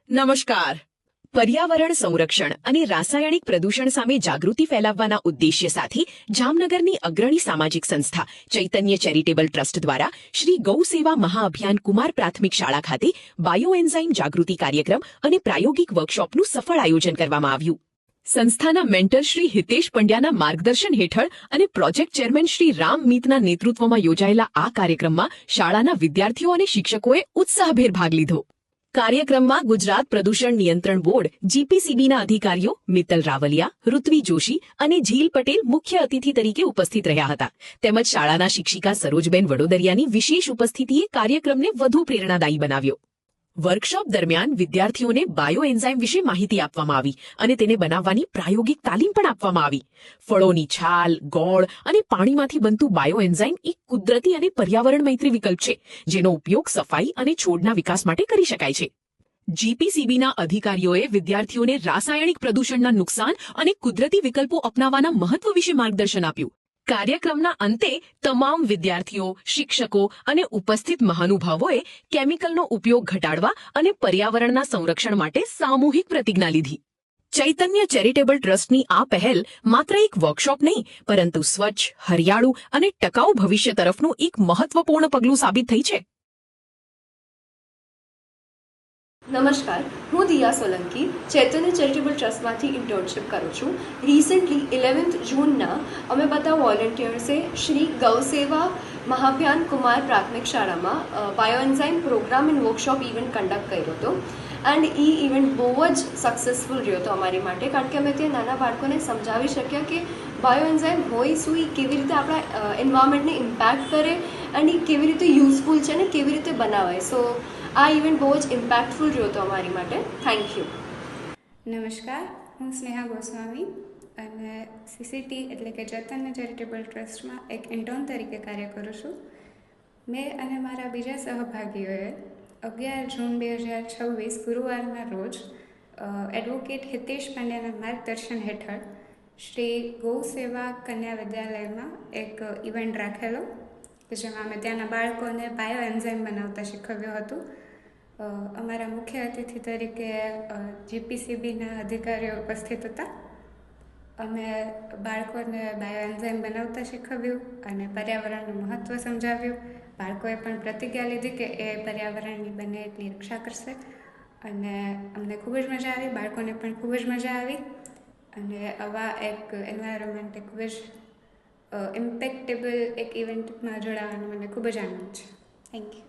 નમસ્કાર. પર્યાવરણ સંરક્ષણ અને રાસાયણિક પ્રદૂષણ સામે જાગૃતિ ફેલાવવાના ઉદ્દેશ્ય સાથે જામનગરની અગ્રણી સામાજિક સંસ્થા ચૈતન્ય ચેરિટેબલ ટ્રસ્ટ દ્વારા શ્રી ગૌ સેવા મહાઅભિયાન કુમાર પ્રાથમિક શાળા ખાતે બાયોએન્ઝાઇમ જાગૃતિ કાર્યક્રમ અને પ્રાયોગિક વર્કશોપનું સફળ આયોજન કરવામાં આવ્યું. સંસ્થાના મેન્ટર શ્રી હિતેશ પંડ્યાના માર્ગદર્શન હેઠળ અને પ્રોજેક્ટ ચેરમેન શ્રી રામ મીતના નેતૃત્વમાં યોજાયેલા આ કાર્યક્રમમાં શાળાના વિદ્યાર્થીઓ અને શિક્ષકોએ ઉત્સાહભેર ભાગ લીધો. કાર્યક્રમમાં ગુજરાત પ્રદૂષણ નિયંત્રણ બોર્ડ જીપીસીબીના અધિકારીઓ મિત્તલ રાવલિયા, ઋત્વી જોશી અને ઝીલ પટેલ મુખ્ય અતિથિ તરીકે ઉપસ્થિત રહ્યા હતા. તેમજ શાળાના શિક્ષિકા સરોજબેન વડોદરિયાની વિશેષ ઉપસ્થિતિએ કાર્યક્રમને વધુ પ્રેરણાદાયી બનાવ્યો. વર્કશોપ દરમિયાન વિદ્યાર્થીઓને બાયોએન્ઝાઇમ વિશે માહિતી આપવામાં આવી અને તેને બનાવવાની પ્રાયોગિક તાલીમ પણ આપવામાં આવી. ફળોની છાલ, ગોળ અને પાણીમાંથી બનતું બાયોએન્ઝાઇમ એક કુદરતી અને પર્યાવરણ મૈત્રી વિકલ્પ છે, જેનો ઉપયોગ સફાઈ અને છોડના વિકાસ માટે કરી શકાય છે. જીપીસીબીના અધિકારીઓએ વિદ્યાર્થીઓને રાસાયણિક પ્રદૂષણના નુકસાન અને કુદરતી વિકલ્પો અપનાવવાના મહત્વ વિશે માર્ગદર્શન આપ્યું. કાર્યક્રમના અંતે તમામ વિદ્યાર્થીઓ, શિક્ષકો અને ઉપસ્થિત મહાનુભાવોએ કેમિકલનો ઉપયોગ ઘટાડવા અને પર્યાવરણના સંરક્ષણ માટે સામૂહિક પ્રતિજ્ઞા લીધી. ચૈતન્ય ચેરિટેબલ ટ્રસ્ટની આ પહેલ માત્ર એક વર્કશોપ નહીં, પરંતુ સ્વચ્છ, હરિયાળું અને ટકાઉ ભવિષ્ય તરફનું એક મહત્વપૂર્ણ પગલું સાબિત થઈ છે. નમસ્કાર, હું દિયા સોલંકી ચૈતન્ય ચેરિટેબલ ટ્રસ્ટમાંથી ઇન્ટર્નશિપ કરું છું. રિસેન્ટલી 11th જૂનના અમે બધા વોલેન્ટિયર્સે શ્રી ગૌ સેવા મહાભિયાન કુમાર પ્રાથમિક શાળામાં bioenzyme programme and workshop event conduct કર્યો હતો. એન્ડ એ ઇવેન્ટ બહુ જ સક્સેસફુલ રહ્યો હતો અમારી માટે, કારણ કે અમે ત્યાં નાના બાળકોને સમજાવી શક્યા કે બાયોએન્ઝાઇમ હોય શું, એ કેવી રીતે આપણા એન્વાયરમેન્ટને ઇમ્પેક્ટ કરે એન્ડ એ કેવી રીતે યુઝફુલ છે અને કેવી રીતે બનાવાય. સો આ ઇવેન્ટ બહુ જ ઇમ્પેક્ટફુલ રહ્યો હતો અમારી માટે. Thank you. નમસ્કાર, હું સ્નેહા ગોસ્વામી અને સીસીટી એટલે કે ચૈતન્ય ચેરિટેબલ ટ્રસ્ટમાં એક ઇન્ટર્ન તરીકે કાર્ય કરું છું. મેં અને મારા બીજા સહભાગીઓએ 11 જૂન 2026 ગુરુવારના રોજ એડવોકેટ હિતેશ પંડ્યાના માર્ગદર્શન હેઠળ શ્રી ગૌ સેવા કન્યા વિદ્યાલયમાં એક ઇવેન્ટ રાખેલો કે જેમાં અમે ત્યાંના બાળકોને બાયોએન્ઝાઇમ બનાવતા શીખવ્યું હતું. અમારા મુખ્ય અતિથિ તરીકે જીપીસીબીના અધિકારીઓ ઉપસ્થિત હતા. અમે બાળકોને બાયોએન્ઝાઇમ બનાવતા શીખવ્યું અને પર્યાવરણનું મહત્ત્વ સમજાવ્યું. બાળકોએ પણ પ્રતિજ્ઞા લીધી કે એ પર્યાવરણની બને એટલી રક્ષા કરશે અને અમને ખૂબ જ મજા આવી, બાળકોને પણ ખૂબ જ મજા આવી અને આવા એક એન્વાયરમેન્ટ ખૂબ જ ઇમ્પેક્ટેબલ એક ઇવેન્ટમાં જોડાવાનો મને ખૂબ જ આનંદ છે. Thank you.